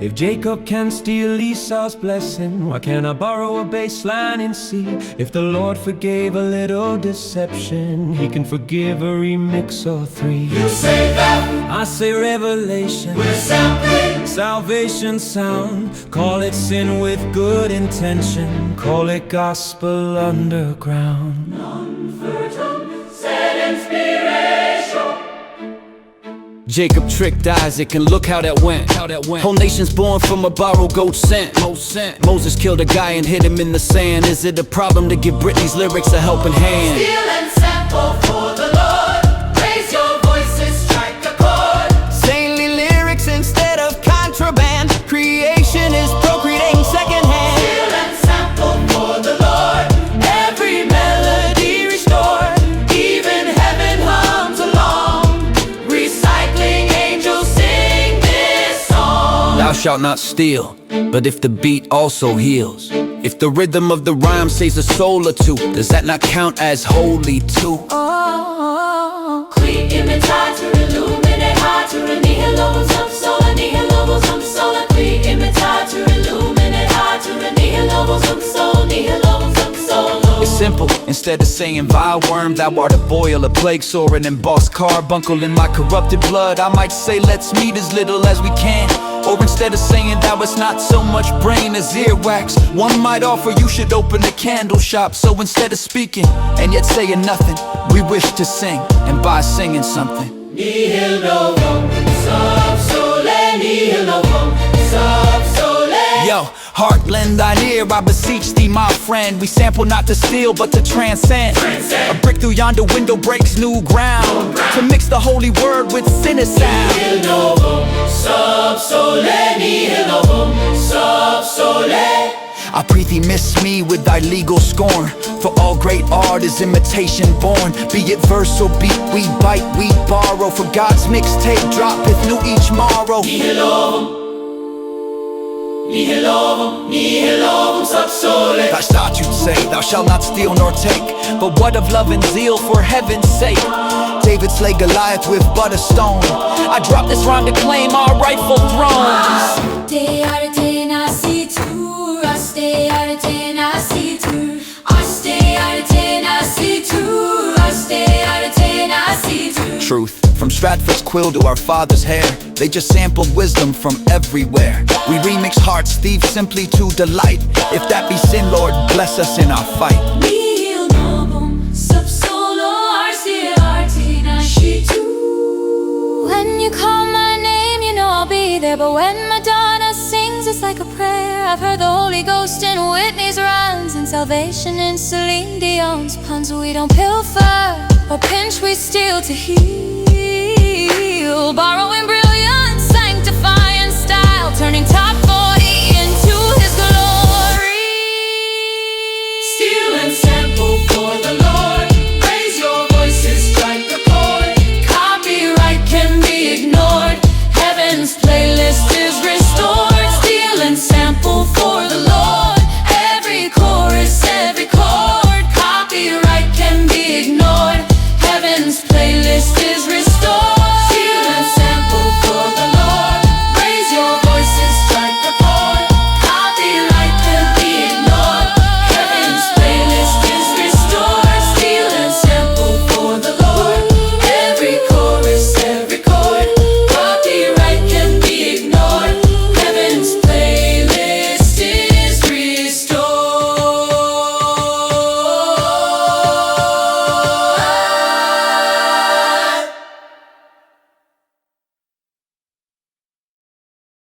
If Jacob can steal Esau's blessing, why can't I borrow a baseline in C? If the Lord forgave a little deception, He can forgive a remix or three. You say that, I say revelation. we're sampling. Salvation sound, call it sin with good intention, call it gospel underground. Furtum, said inspiratio. Jacob tricked Isaac, and look how that went. Whole nation's born from a borrowed goat scent. Moses killed a guy and hid him in the sand. Is it a problem to give Britney's lyrics a helping hand? Steal and sample for the Lord. Raise your voices, strike a chord. Saintly lyrics instead of contraband. Creation is procreating secondhand. Steal and sample for the Lord. Every melody restored. Even heaven hums along. Recycling angels sing this song. Thou shalt not steal, but if the beat also heals, if the rhythm of the rhyme saves a soul or two, does that not count as holy too? Qui imitator illuminate heart nihilo sub sola nihilo sub sola. Qui imitator illuminate heart nihilo sub sola nihilo sub sola. It's simple, instead of saying vile worm, thou art a boil, a plague sore, an embossed carbuncle in my corrupted blood, I might say let's meet as little as we can. Or instead of saying thou it's not so much brain as earwax, one might offer you should open a candle shop. So instead of speaking and yet saying nothing, we wish to sing, and by singing something, Nihil novum sub sole nihil novum sub sole. yo, heart lend thine ear, I beseech thee my friend. We sample not to steal but to transcend. A brick through yonder window breaks new ground, to mix the holy word with sinner sound. Nihil novum sub sole nihil novum sub sole. I prithee miss me with thy legal scorn, for all great art is imitation born. Be it verse or beat, we bite, we borrow, for God's mixtape droppeth new each morrow. Nihil novum sub sole. Thy statutes say, thou shalt not steal nor take, but what of love and zeal for heaven's sake? David slayed Goliath with but a stone. I drop this rhyme to claim our rightful thrones. Stay out of ten, I see two. I stay out of ten, I see two. I stay out of ten, I see two. I stay out of ten, I see two. Truth, from Stratford's quill to our father's hair, they just sampled wisdom from everywhere. We remix hearts, thieves simply to delight. If that be sin, Lord, bless us in our fight. Nihil novum sub solo arti nascitu. When you call my name, you know I'll be there. But when Madonna sings, it's like a prayer. I've heard the Holy Ghost in Whitney's runs, and salvation in Celine Dion's puns. We don't pilfer or pinch, we steal to heal. Borrowing brilliance, sanctifying style, turning top